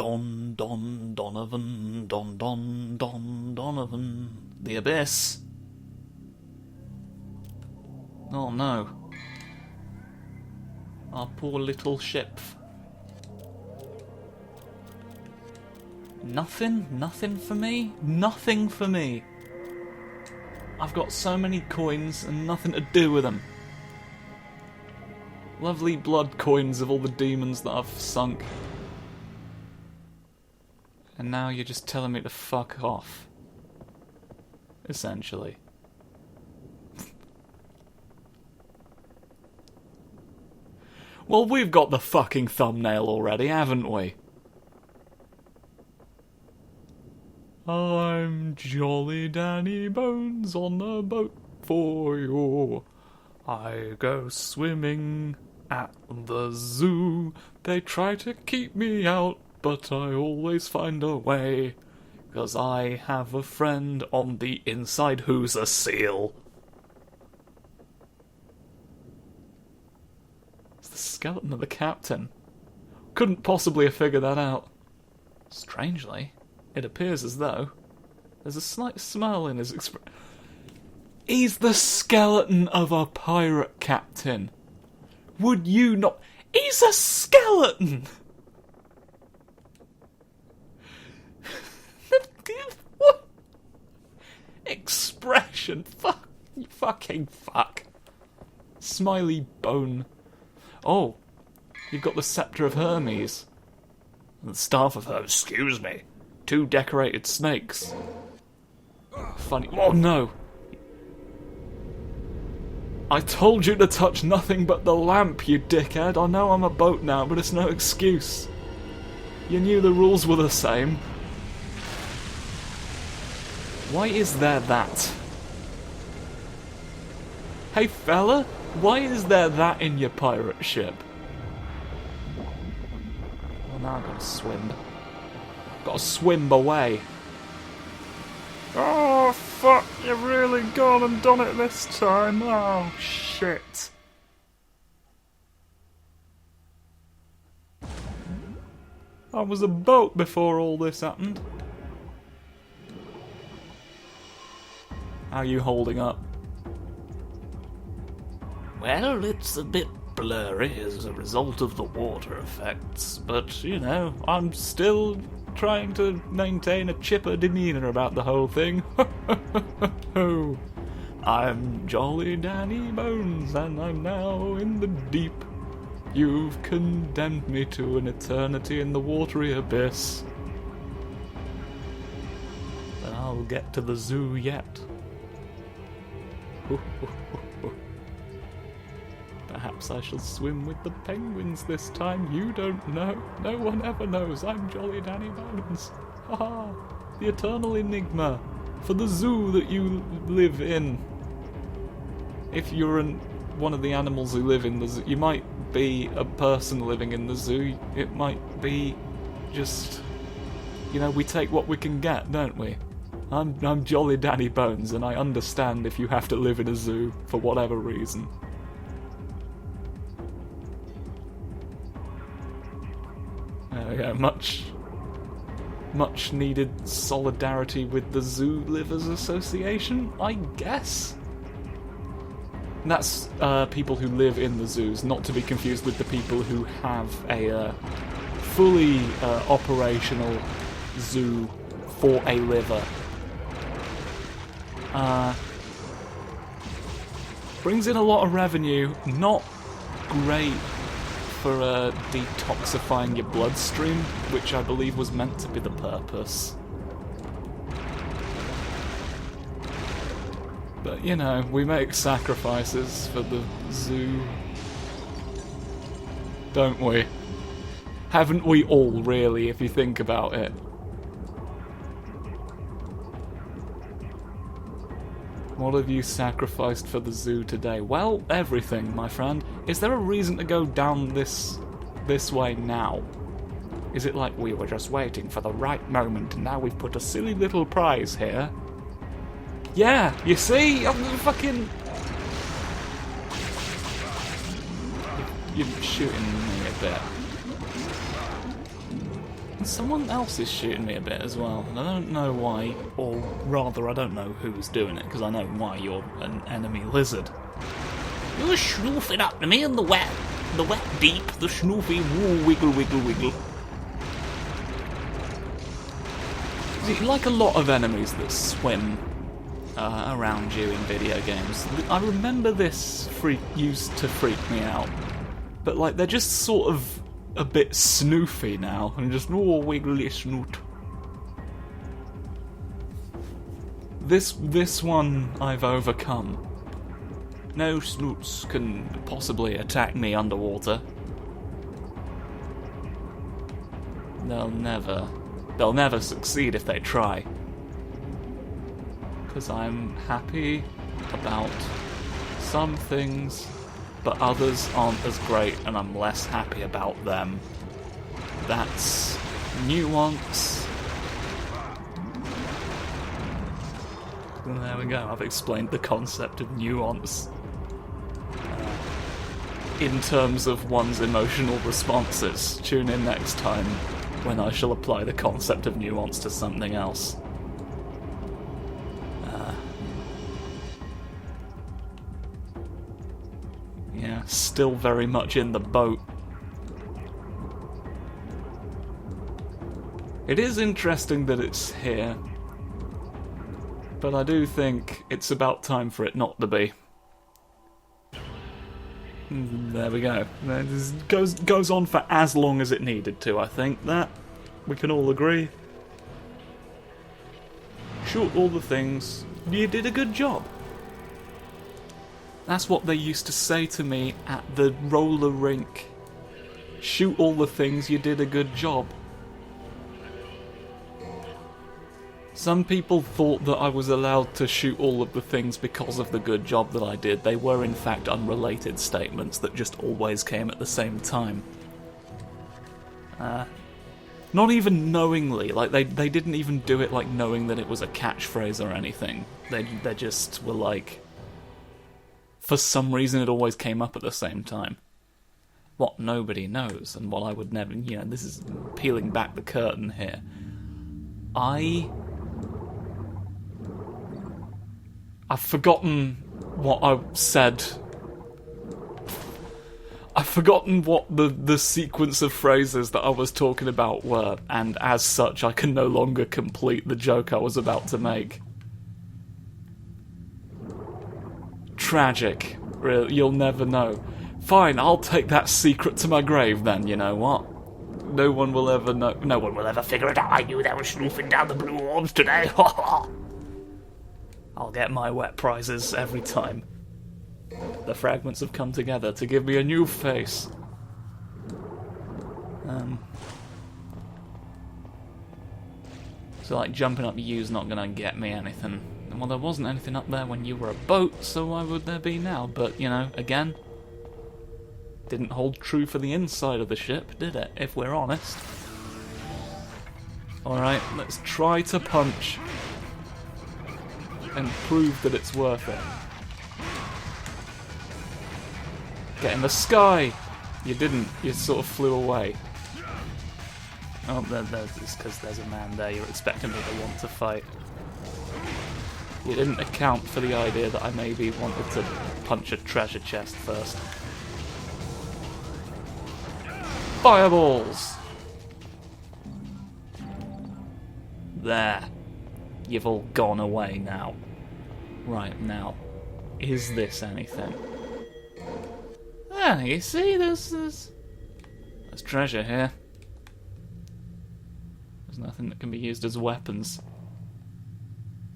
Don Donovan, Don Donovan. The Abyss. Oh no. Our poor little ship. Nothing for me? Nothing for me. I've got so many coins and nothing to do with them. Lovely blood coins of all the demons that I've sunk. And now you're just telling me to fuck off. Essentially. Well, we've got the fucking thumbnail already, haven't we? I'm Jolly Danny Bones on the boat for you. I go swimming at the zoo. They try to keep me out, but I always find a way. 'Cause I have a friend on the inside who's a seal. It's the skeleton of the captain. Couldn't possibly have figured that out. Strangely, it appears as though there's a slight smile in his expression. He's the skeleton of a pirate captain. Would you not? He's a skeleton! What? Expression. Fuck. Fucking fuck. Smiley bone. Oh. You've got the Sceptre of Hermes. The Staff of Hermes. Excuse me. 2 decorated snakes. Funny. Oh no. I told you to touch nothing but the lamp, you dickhead. I know I'm a boat now, but it's no excuse. You knew the rules were the same. Why is there that? Hey fella, why is there that in your pirate ship? Well, now I've got to swim. Got to swim away. Oh, fuck, you've really gone and done it this time. Oh, shit. I was a boat before all this happened. How are you holding up? Well, it's a bit blurry as a result of the water effects, but, you know, I'm still trying to maintain a chipper demeanour about the whole thing. I'm Jolly Danny Bones, and I'm now in the deep. You've condemned me to an eternity in the watery abyss. But I'll get to the zoo yet. Perhaps I shall swim with the penguins this time. You don't know. No one ever knows. I'm Jolly Danny Bones. Haha. The eternal enigma for the zoo that you live in. If you're one of the animals who live in the zoo, you might be a person living in the zoo. It might be just, you know, we take what we can get, don't we? I'm Jolly Danny Bones, and I understand if you have to live in a zoo for whatever reason. There we go. Much needed solidarity with the Zoo Livers Association, I guess? And that's people who live in the zoos, not to be confused with the people who have a fully operational zoo for a liver. Brings in a lot of revenue, not great for detoxifying your bloodstream, which I believe was meant to be the purpose. But, you know, we make sacrifices for the zoo. Don't we? Haven't we all, really, if you think about it? What have you sacrificed for the zoo today? Well, everything, my friend. Is there a reason to go down this way now? Is it like we were just waiting for the right moment and now we've put a silly little prize here? Yeah, you see? I'm fucking... You're shooting me a bit. Someone else is shooting me a bit as well, and I don't know why, or rather I don't know who's doing it, because I know why you're an enemy lizard. You're schnoofing up to me in the wet deep, the schnoofy woo wiggle wiggle wiggle. Like a lot of enemies that swim around you in video games, I remember this used to freak me out, but like they're just sort of a bit snoofy now, and just wiggly snoot. This one I've overcome. No snoots can possibly attack me underwater. They'll never succeed if they try. Because I'm happy about some things, but others aren't as great, and I'm less happy about them. That's nuance. And there we go, I've explained the concept of nuance. In terms of one's emotional responses. Tune in next time when I shall apply the concept of nuance to something else. Yeah, still very much in the boat. It is interesting that it's here, but I do think it's about time for it not to be. There we go. This goes on for as long as it needed to, I think. That we can all agree. Shoot all the things. You did a good job. That's what they used to say to me at the roller rink. Shoot all the things, you did a good job. Some people thought that I was allowed to shoot all of the things because of the good job that I did. They were in fact unrelated statements that just always came at the same time. Not even knowingly, like they didn't even do it like knowing that it was a catchphrase or anything. They just were like, for some reason it always came up at the same time. What nobody knows, and what I would never, this is peeling back the curtain here. I've forgotten what I said. I've forgotten what the sequence of phrases that I was talking about were, and as such I can no longer complete the joke I was about to make. Tragic. Really, you'll never know. Fine, I'll take that secret to my grave then, you know what? No one will ever know. No one will ever figure it out. I knew they were snooping down the blue orbs today. I'll get my wet prizes every time. The fragments have come together to give me a new face. So like jumping up you's not gonna get me anything. Well, there wasn't anything up there when you were a boat, so why would there be now? But, again, didn't hold true for the inside of the ship, did it, if we're honest? Alright, let's try to punch and prove that it's worth it. Get in the sky! You didn't, you sort of flew away. Oh, it's because there's a man there, you're expecting me to want to fight. You didn't account for the idea that I maybe wanted to punch a treasure chest first. Fireballs! There. You've all gone away now. Right, now. Is this anything? Ah, you see, there's treasure here. There's nothing that can be used as weapons.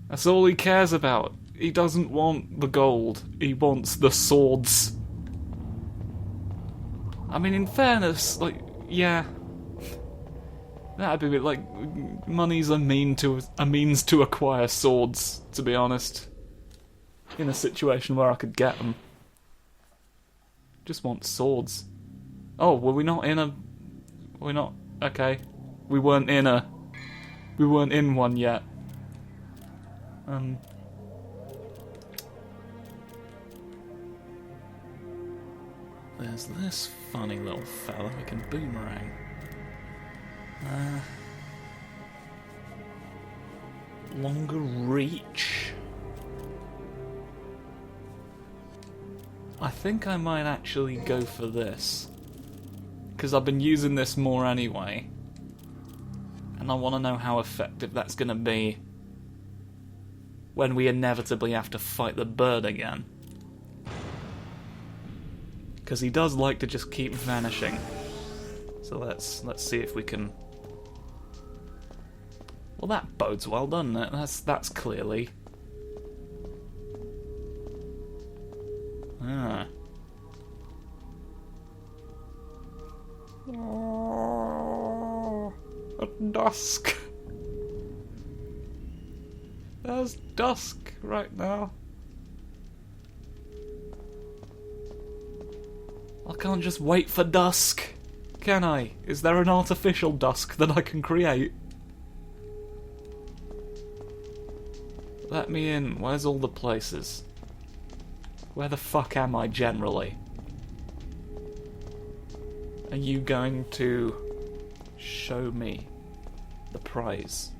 That's all he cares about. He doesn't want the gold. He wants the swords. I mean, in fairness, yeah. That'd be like, money's a means to acquire swords, to be honest. In a situation where I could get them. Just want swords. Oh, were we not in a... We're not... Okay. We weren't in one yet. There's this funny little fella we can boomerang. Longer reach. I think I might actually go for this. Because I've been using this more anyway. And I want to know how effective that's going to be when we inevitably have to fight the bird again. Because he does like to just keep vanishing. So let's see if we can... Well, that bodes well, doesn't it? That's clearly... Ah. Oh, at dusk. There's dusk right now. I can't just wait for dusk, can I? Is there an artificial dusk that I can create? Let me in. Where's all the places? Where the fuck am I generally? Are you going to show me the prize?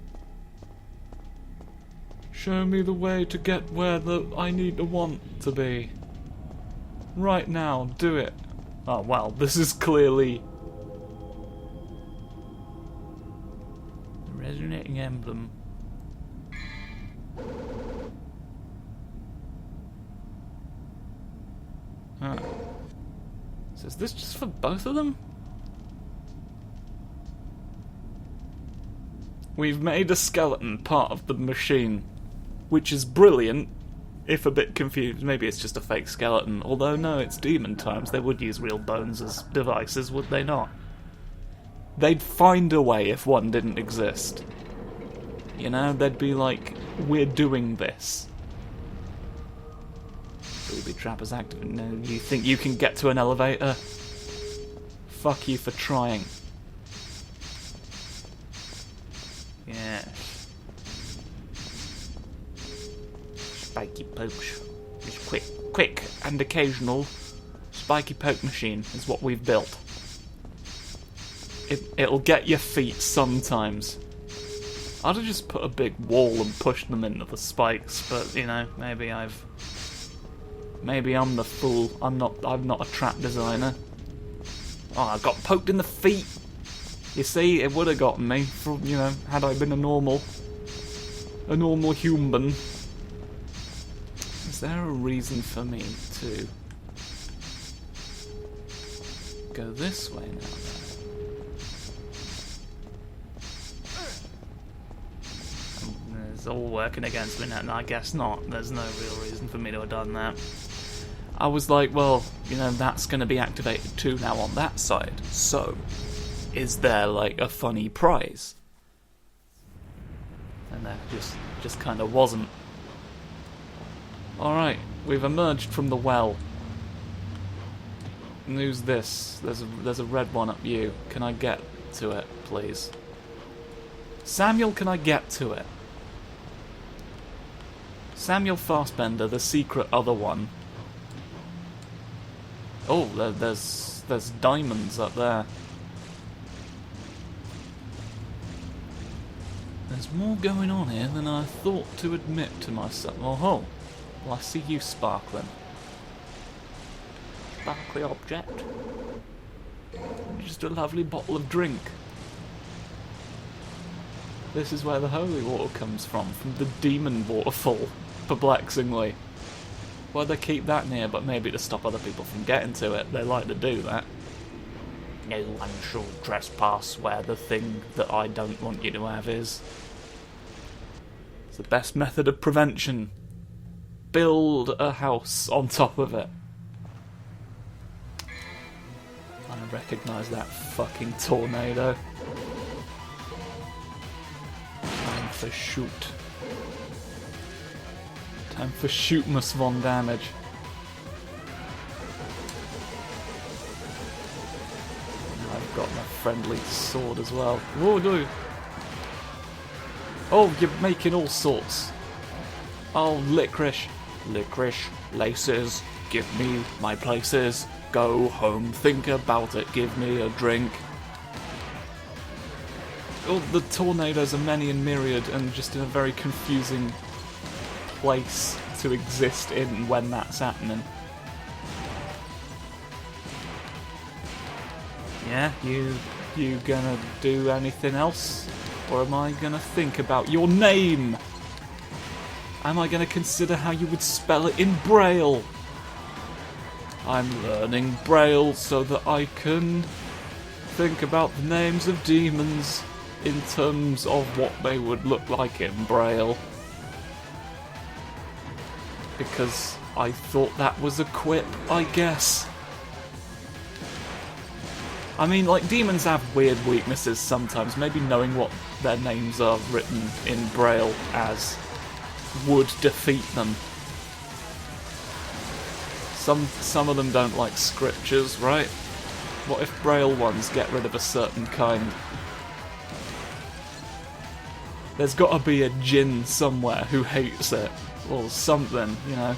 Show me the way to get where I need to want to be. Right now, do it. Oh wow, this is clearly... the resonating emblem. Huh. So is this just for both of them? We've made a skeleton part of the machine, which is brilliant, if a bit confused. Maybe it's just a fake skeleton, although no, it's demon times. They would use real bones as devices, would they not? They'd find a way if one didn't exist. You know, they'd be like, we're doing this. Booby trap is active. No, you think you can get to an elevator? Fuck you for trying. Yeah. Spiky pokes. Just quick and occasional spiky poke machine is what we've built. It'll get your feet sometimes. I'd have just put a big wall and pushed them into the spikes, but you know, maybe I'm the fool. I'm not a trap designer. Oh, I got poked in the feet. You see, it would have gotten me, from, you know, had I been a normal human. Is there a reason for me to go this way now? It's all working against me now. No, I guess not. There's no real reason for me to have done that. I was like, well, you know, that's going to be activated too now on that side. So, is there like a funny prize? And there just kind of wasn't. Alright, we've emerged from the well. And who's this? There's a red one up you. Can I get to it, please? Samuel, can I get to it? Samuel Fassbender, the secret other one. Oh, there's diamonds up there. There's more going on here than I thought to admit to myself. Oh, well, I see you sparkling. Sparkly object. Just a lovely bottle of drink. This is where the holy water comes from the demon waterfall, perplexingly. Why they keep that near, but maybe to stop other people from getting to it. They like to do that. No one shall trespass where the thing that I don't want you to have is. It's the best method of prevention. Build a house on top of it. I recognise that fucking tornado. Time for shoot. Time for shootmus von damage. I've got my friendly sword as well. Whoa, no! Oh, you're making all sorts. Oh, licorice. Licorice, laces, give me my places. Go home, think about it, give me a drink. all the tornadoes are many and myriad and just in a very confusing place to exist in when that's happening. Yeah, you gonna do anything else? Or am I gonna think about your name? Am I gonna consider how you would spell it in Braille? I'm learning Braille so that I can think about the names of demons in terms of what they would look like in Braille. Because I thought that was a quip, I guess. I mean, like, demons have weird weaknesses sometimes. Maybe knowing what their names are written in Braille as would defeat them. Some of them don't like scriptures, right? What if Braille ones get rid of a certain kind? There's gotta be a djinn somewhere who hates it. Or something, you know.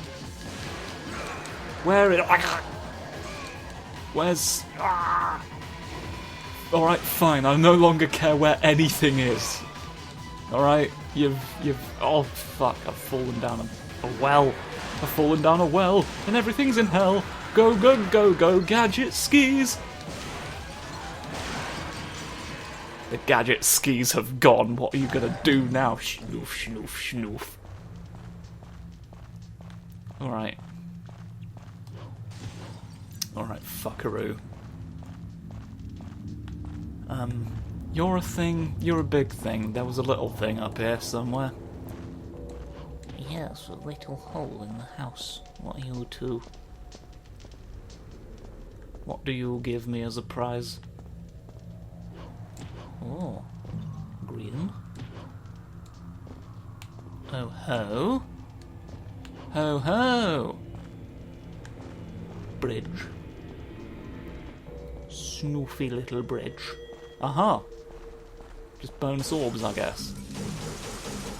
Where's... Alright, fine, I no longer care where anything is. Alright, you've... Oh, fuck, I've fallen down a well. I've fallen down a well, and everything's in hell. Go, go, go, go, gadget skis! The gadget skis have gone. What are you gonna do now? Schnoof, schnoof, schnoof. Alright. Alright, fuckaroo. You're a thing, you're a big thing. There was a little thing up here somewhere. Yes, a little hole in the house. What are you two? What do you give me as a prize? Oh, green. Oh ho. Ho ho! Bridge. Snoofy little bridge. Aha! Just bonus orbs, I guess.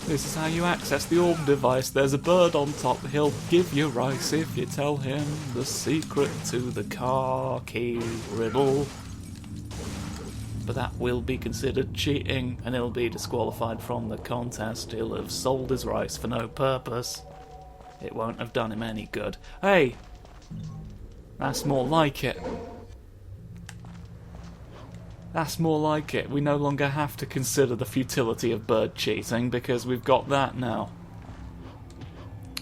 This is how you access the orb device. There's a bird on top. He'll give you rice if you tell him the secret to the car key riddle. But that will be considered cheating, and he'll be disqualified from the contest. He'll have sold his rice for no purpose. It won't have done him any good. Hey! That's more like it. That's more like it. We no longer have to consider the futility of bird cheating because we've got that now.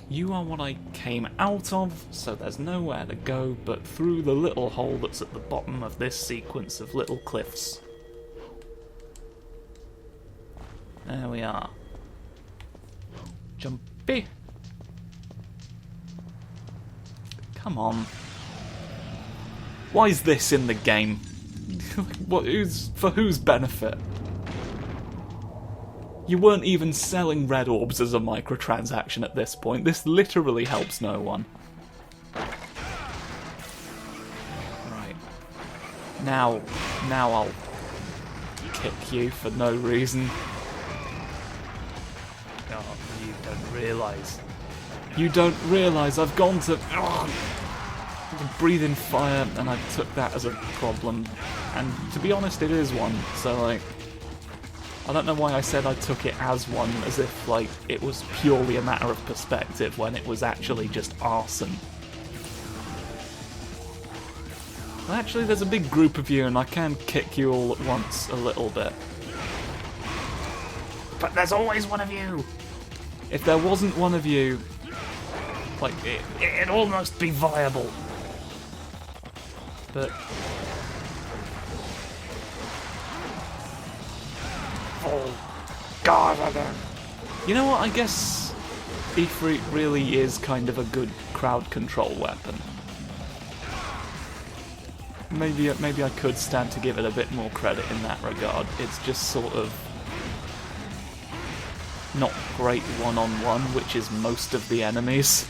You are what I came out of, so there's nowhere to go but through the little hole that's at the bottom of this sequence of little cliffs. There we are. Jumpy. Come on. Why is this in the game? For whose benefit? You weren't even selling red orbs as a microtransaction at this point. This literally helps no one. Right. Now I'll kick you for no reason. Oh, you don't realise. You don't realise I've gone to... breathe in fire, and I took that as a problem. And to be honest, it is one. So, like, I don't know why I said I took it as one, as if, like, it was purely a matter of perspective, when it was actually just arson. Well, actually, there's a big group of you, and I can kick you all at once a little bit. But there's always one of you! If there wasn't one of you, like, It'd almost be viable. but... Oh, God, You know what, I guess Ifrit really is kind of a good crowd control weapon. Maybe I could stand to give it a bit more credit in that regard. It's just sort of not great one-on-one, which is most of the enemies.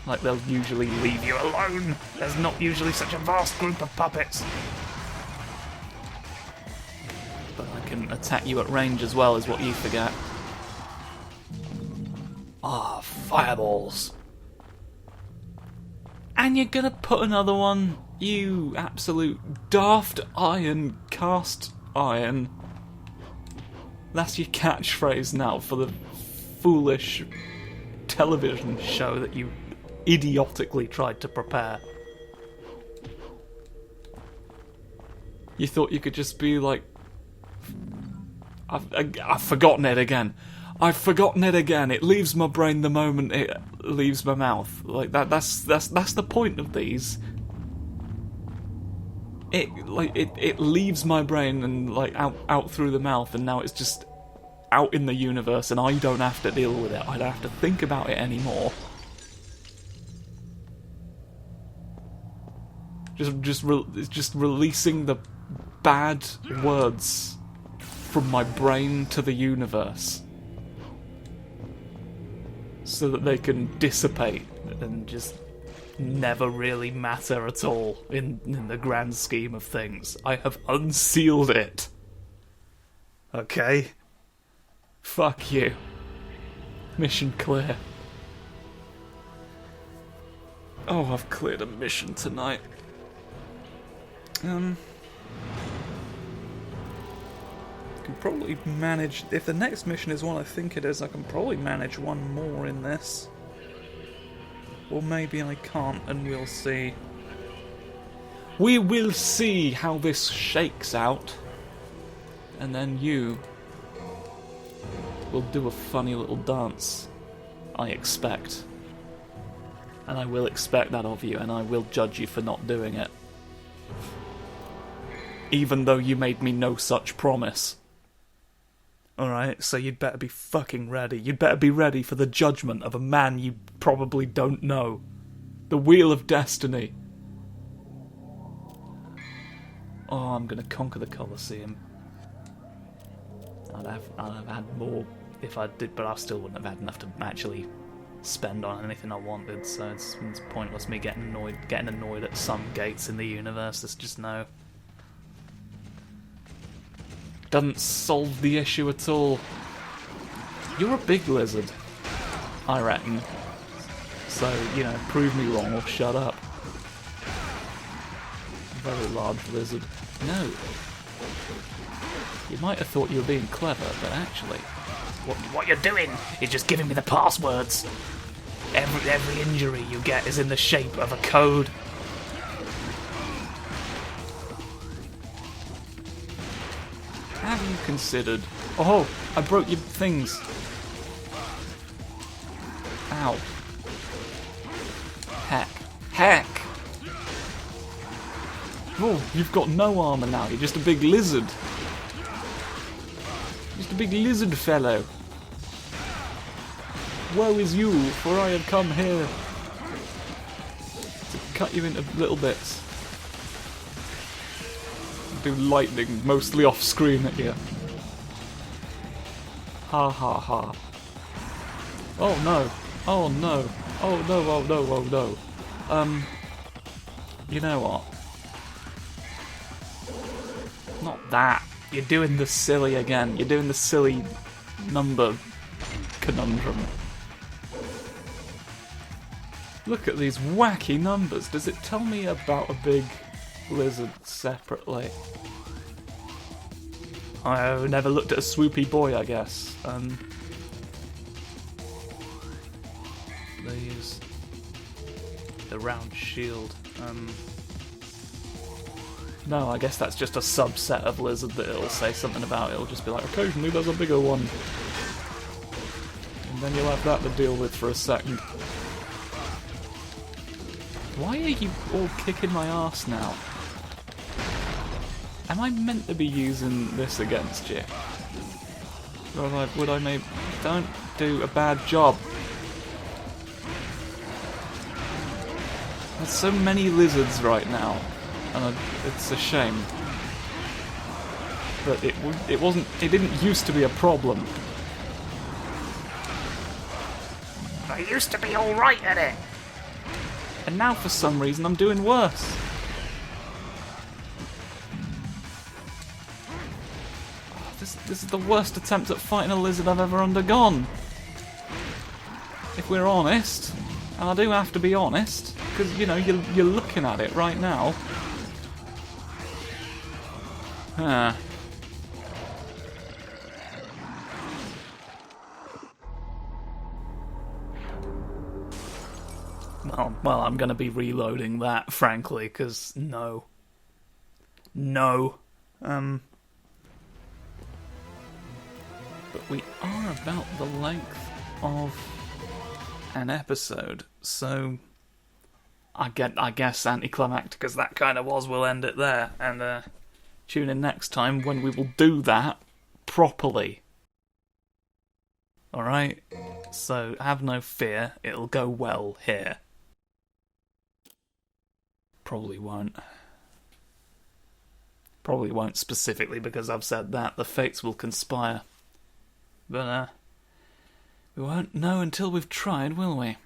Like, they'll usually leave you alone. There's not usually such a vast group of puppets. But I can attack you at range as well, is what you forget. Ah, fireballs. And you're gonna put another one? You absolute daft iron cast iron. That's your catchphrase now for the foolish television show that you idiotically tried to prepare. You thought you could just be like... I've forgotten it again. I've forgotten it again. It leaves my brain the moment it leaves my mouth. Like that's the point of these. It leaves my brain and like out through the mouth, and now it's just out in the universe, and I don't have to deal with it. I don't have to think about it anymore. Just releasing the bad words from my brain to the universe, so that they can dissipate and just never really matter at all in the grand scheme of things. I have unsealed it. Okay? Fuck you. Mission clear. Oh, I've cleared a mission tonight. Can probably manage... If the next mission is one I think it is, I can probably manage one more in this. Or maybe I can't, and we'll see. We will see how this shakes out. And then you will do a funny little dance, I expect. And I will expect that of you, and I will judge you for not doing it. Even though you made me no such promise. Alright, so you'd better be fucking ready. You'd better be ready for the judgment of a man you probably don't know. The Wheel of Destiny. Oh, I'm gonna conquer the Colosseum. I'd have had more if I did, but I still wouldn't have had enough to actually spend on anything I wanted, so it's pointless me getting annoyed at some gates in the universe. There's just no... Doesn't solve the issue at all. You're a big lizard, I reckon. So, you know, prove me wrong or shut up. Very large lizard. No. You might have thought you were being clever, but actually... What you're doing is just giving me the passwords. Every injury you get is in the shape of a code. Have you considered... Oh, I broke your things. Ow. Heck. Oh, you've got no armour now. You're just a big lizard. Just a big lizard fellow. Woe is you, for I have come here to cut you into little bits. Do lightning mostly off screen at you. Ha ha ha. Oh no. Oh no. Oh no, oh no, oh no. You know what? Not that. You're doing the silly again. You're doing the silly number conundrum. Look at these wacky numbers. Does it tell me about a big lizard separately? I've never looked at a swoopy boy, I guess. These... The round shield. No, I guess that's just a subset of lizard that it'll say something about. It'll just be like, occasionally there's a bigger one. And then you'll have that to deal with for a second. Why are you all kicking my arse now? Am I meant to be using this against you? Or would I maybe... Don't do a bad job. There's so many lizards right now, and it's a shame. But it didn't used to be a problem. I used to be alright at it. And now for some reason I'm doing worse. This is the worst attempt at fighting a lizard I've ever undergone. If we're honest, and I do have to be honest, because, you know, you're looking at it right now. Well, I'm going to be reloading that, frankly, because no. But we are about the length of an episode, so I guess anticlimactic as that kind of was, we'll end it there, and tune in next time when we will do that properly. Alright? So have no fear, it'll go well here. Probably won't. Probably won't specifically because I've said that. The fates will conspire. But, we won't know until we've tried, will we?